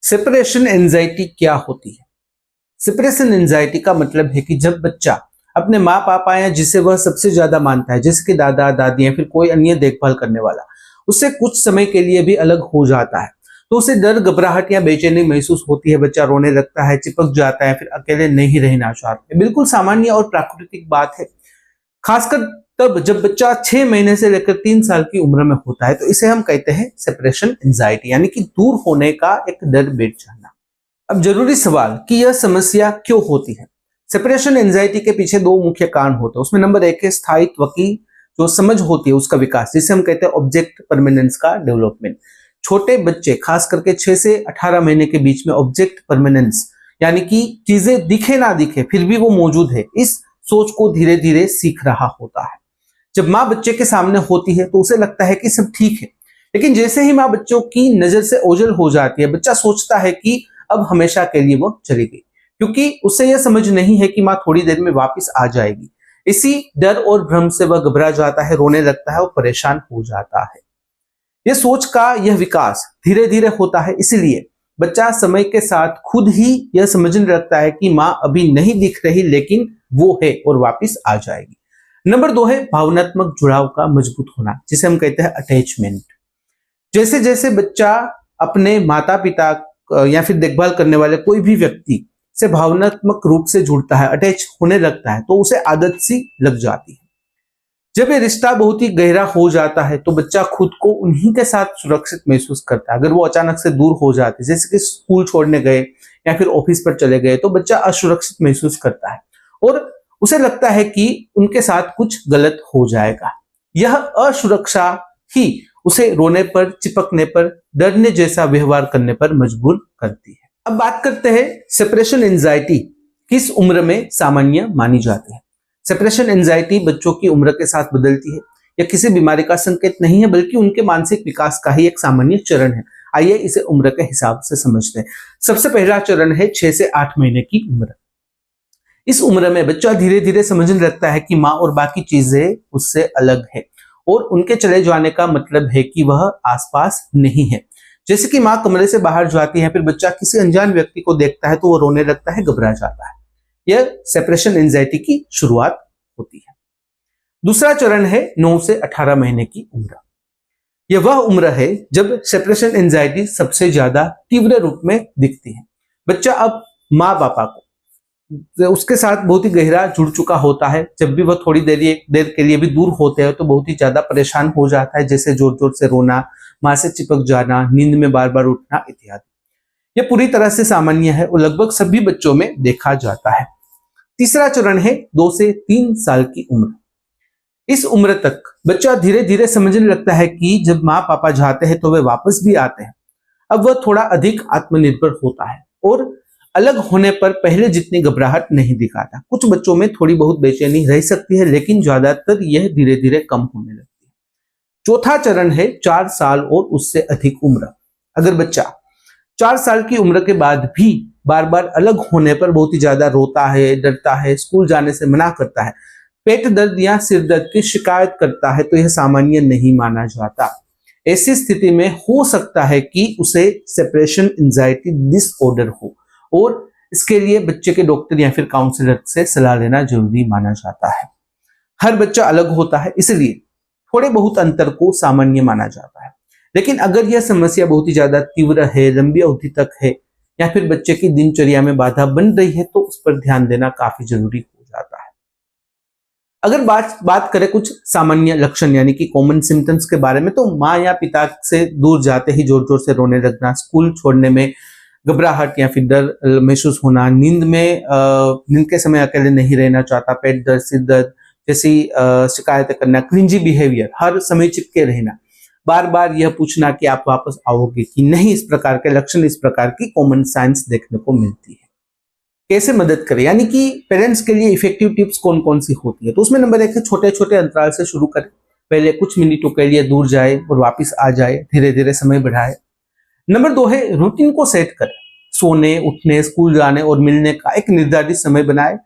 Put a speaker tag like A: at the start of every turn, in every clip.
A: Separation anxiety क्या होती है? सेपरेशन एंजाइटी का मतलब है कि जब बच्चा अपने माँ पापा या जिसे वह सबसे ज्यादा मानता है, जैसे कि दादा दादी या फिर कोई अन्य देखभाल करने वाला, उससे कुछ समय के लिए भी अलग हो जाता है तो उसे डर, घबराहट या बेचैनी महसूस होती है। बच्चा रोने लगता है, चिपक जाता है, फिर अकेले नहीं रहना चाहता है। बिल्कुल सामान्य और प्राकृतिक बात है, खासकर तब जब बच्चा 6 महीने से लेकर 3 साल की उम्र में होता है। तो इसे हम कहते हैं सेपरेशन एंजाइटी, यानी कि दूर होने का एक डर बैठ जाना। अब जरूरी सवाल कि यह समस्या क्यों होती है? सेपरेशन एंजाइटी के पीछे दो मुख्य कारण होते हैं। उसमें नंबर 1 है स्थायित्व की जो समझ होती है, उसका विकास, जिसे हम कहते हैं ऑब्जेक्ट परमानेंस का डेवलपमेंट। छोटे बच्चे खास करके 6 से 18 महीने के बीच में ऑब्जेक्ट परमानेंस, यानी कि चीजें दिखे ना दिखे फिर भी वो मौजूद है, इस सोच को धीरे धीरे सीख रहा होता है। जब माँ बच्चे के सामने होती है तो उसे लगता है कि सब ठीक है, लेकिन जैसे ही माँ बच्चों की नजर से ओझल हो जाती है, बच्चा सोचता है कि अब हमेशा के लिए वो चली गई, क्योंकि उसे यह समझ नहीं है कि माँ थोड़ी देर में वापस आ जाएगी। इसी डर और भ्रम से वह घबरा जाता है, रोने लगता है और परेशान हो जाता है। यह सोच का यह विकास धीरे धीरे होता है, इसलिए बच्चा समय के साथ खुद ही यह समझने लगता है कि माँ अभी नहीं दिख रही, लेकिन वो है और वापस आ जाएगी। नंबर 2 है भावनात्मक जुड़ाव का मजबूत होना, जिसे हम कहते हैं अटैचमेंट। जैसे जैसे बच्चा अपने माता पिता या फिर देखभाल करने वाले कोई भी व्यक्ति से भावनात्मक रूप से जुड़ता है, अटैच होने लगता है, तो उसे आदत सी लग जाती है। जब ये रिश्ता बहुत ही गहरा हो जाता है तो बच्चा खुद को उन्हीं के साथ सुरक्षित महसूस करता है। अगर वो अचानक से दूर हो जाते, जैसे कि स्कूल छोड़ने गए या फिर ऑफिस पर चले गए, तो बच्चा असुरक्षित महसूस करता है और उसे लगता है कि उनके साथ कुछ गलत हो जाएगा। यह असुरक्षा ही उसे रोने पर, चिपकने पर, डरने जैसा व्यवहार करने पर मजबूर करती है। अब बात करते हैं सेपरेशन एंजाइटी किस उम्र में सामान्य मानी जाती है। सेपरेशन एंजाइटी बच्चों की उम्र के साथ बदलती है। यह किसी बीमारी का संकेत नहीं है, बल्कि उनके मानसिक विकास का ही एक सामान्य चरण है। आइए इसे उम्र के हिसाब से समझते हैं। सबसे पहला चरण है 6 से 8 महीने की उम्र। इस उम्र में बच्चा धीरे धीरे समझने लगता है कि माँ और बाकी चीजें उससे अलग है और उनके चले जाने का मतलब है कि वह आसपास नहीं है। जैसे कि माँ कमरे से बाहर जाती है, फिर बच्चा किसी अनजान व्यक्ति को देखता है तो वो रोने लगता है, घबरा जाता है। यह सेपरेशन एंजाइटी की शुरुआत होती है। दूसरा चरण है 9 से 18 महीने की उम्र। यह वह उम्र है जब सेपरेशन एंजाइटी सबसे ज्यादा तीव्र रूप में दिखती है। बच्चा अब माँ पापा को उसके साथ बहुत ही गहरा जुड़ चुका होता है। जब भी वह थोड़ी देर के लिए भी दूर होते हैं तो बहुत ही ज्यादा परेशान हो जाता है, जैसे जोर जोर से रोना, माँ से चिपक जाना, नींद में बार बार उठना इत्यादि। यह पूरी तरह से सामान्य है और लगभग सभी बच्चों में देखा जाता है। तीसरा चरण है 2 से 3 साल की उम्र। इस उम्र तक बच्चा धीरे धीरे समझने लगता है कि जब माँ पापा जाते हैं तो वे वापस भी आते हैं। अब वह थोड़ा अधिक आत्मनिर्भर होता है और अलग होने पर पहले जितनी घबराहट नहीं दिखाता। कुछ बच्चों में थोड़ी बहुत बेचैनी रह सकती है, लेकिन ज्यादातर यह धीरे धीरे कम होने लगती है। चौथा चरण है 4 साल और उससे अधिक उम्र। अगर बच्चा 4 साल की उम्र के बाद भी बार बार अलग होने पर बहुत ही ज्यादा रोता है, डरता है, स्कूल जाने से मना करता है, पेट दर्द या सिर दर्द की शिकायत करता है, तो यह सामान्य नहीं माना जाता। ऐसी स्थिति में हो सकता है कि उसे सेपरेशन एंजाइटी डिसऑर्डर हो और इसके लिए बच्चे के डॉक्टर या फिर काउंसलर से सलाह लेना जरूरी माना जाता है। हर बच्चा अलग होता है, इसलिए थोड़े बहुत अंतर को सामान्य माना जाता है। लेकिन अगर यह समस्या बहुत ही ज्यादा तीव्र है, लंबी अवधि तक है या फिर बच्चे की दिनचर्या में बाधा बन रही है, तो उस पर ध्यान देना काफी जरूरी हो जाता है। अगर बात करें कुछ सामान्य लक्षण यानी कि कॉमन सिम्टम्स के बारे में, तो माँ या पिता से दूर जाते ही जोर जोर से रोने लगना, स्कूल छोड़ने में घबराहट या फिर डर महसूस होना, नींद के समय अकेले नहीं रहना चाहता, पेट दर्द, सिर दर्द जैसी शिकायतें करना, क्रिंजी बिहेवियर, हर समय चिपके रहना, बार बार यह पूछना कि आप वापस आओगे कि नहीं, इस प्रकार के लक्षण, इस प्रकार की कॉमन साइंस देखने को मिलती है। कैसे मदद करें, यानी कि पेरेंट्स के लिए इफेक्टिव टिप्स कौन कौन सी होती है? तो उसमें नंबर 1 है छोटे छोटे अंतराल से शुरू करें। पहले कुछ मिनटों के लिए दूर जाए और वापिस आ जाए, धीरे धीरे समय बढ़ाए। नंबर 2 है रूटीन को सेट करें। सोने, उठने, स्कूल जाने और मिलने का एक निर्धारित समय बनाए।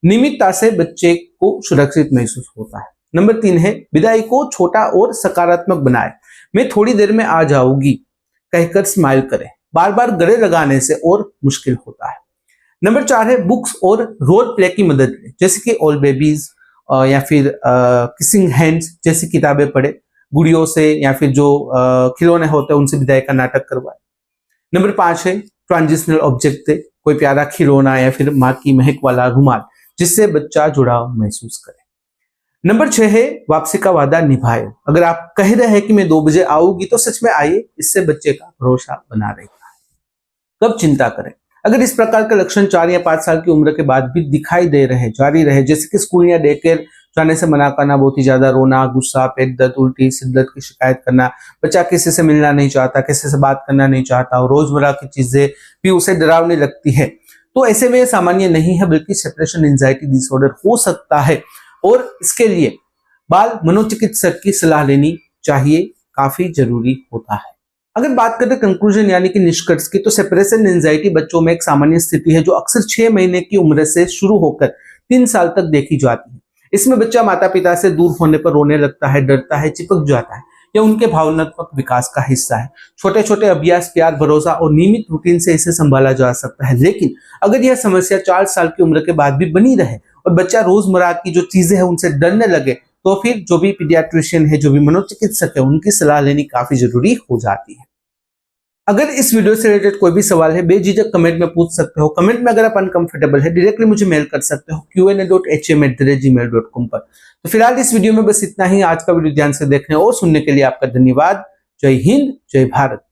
A: नियमितता से बच्चे को सुरक्षित महसूस होता है। नंबर 3 है विदाई को छोटा और सकारात्मक बनाए। मैं थोड़ी देर में आ जाऊंगी कहकर स्माइल करें। बार बार गले लगाने से और मुश्किल होता है। नंबर 4 है बुक्स और रोल प्ले की मदद लें, जैसे कि ऑल बेबीज या फिर किसिंग हैंड्स जैसी किताबें पढ़े, गुड़ियों से या फिर जो खिलौने होते हैं उनसे विदाई का नाटक करवाए। नंबर 5 है ट्रांजिशनल ऑब्जेक्ट दे, कोई प्यारा खिलौना या फिर माँ की महक वाला रुमाल, जिससे बच्चा जुड़ाव महसूस करे। नंबर 6 है वापसी का वादा निभाए, अगर आप कह रहे हैं कि मैं 2 बजे आऊंगी तो सच में आइए, इससे बच्चे का भरोसा बना रहेगा। कब चिंता करें, अगर इस प्रकार के लक्षण 4 या 5 साल की उम्र के बाद भी दिखाई दे रहे जारी रहे, जैसे कि स्कूल या डे केयर जाने से मना करना, बहुत ही ज्यादा रोना, गुस्सा, पेट दर्द, उल्टी, सिर दर्द की शिकायत करना, बच्चा किसी से मिलना नहीं चाहता, किसी से बात करना नहीं चाहता और रोजमर्रा की चीजें भी उसे डरावनी लगती है, तो ऐसे में सामान्य नहीं है बल्कि सेपरेशन एंजाइटी डिसऑर्डर हो सकता है और इसके लिए बाल मनोचिकित्सक की सलाह लेनी चाहिए, काफी जरूरी होता है। अगर बात करें कंक्लूजन यानी कि निष्कर्ष की, तो सेपरेशन एंजाइटी बच्चों में एक सामान्य स्थिति है जो अक्सर 6 महीने की उम्र से शुरू होकर 3 साल तक देखी जाती है। इसमें बच्चा माता पिता से दूर होने पर रोने लगता है, डरता है, चिपक जाता है, यह उनके भावनात्मक विकास का हिस्सा है। छोटे छोटे अभ्यास, प्यार, भरोसा और नियमित रूटीन से इसे संभाला जा सकता है। लेकिन अगर यह समस्या 4 साल की उम्र के बाद भी बनी रहे और बच्चा रोजमर्रा की जो चीजें हैं उनसे डरने लगे, तो फिर जो भी पीडियाट्रिशियन है, जो भी मनोचिकित्सक है, उनकी सलाह लेनी काफी जरूरी हो जाती है। अगर इस वीडियो से रिलेटेड कोई भी सवाल है, बेझिझक कमेंट में पूछ सकते हो। कमेंट में अगर आप अनकंफर्टेबल है, डायरेक्टली मुझे मेल कर सकते हो qa.hm@gmail.com पर। तो फिलहाल इस वीडियो में बस इतना ही। आज का वीडियो ध्यान से देखने और सुनने के लिए आपका धन्यवाद। जय हिंद, जय भारत।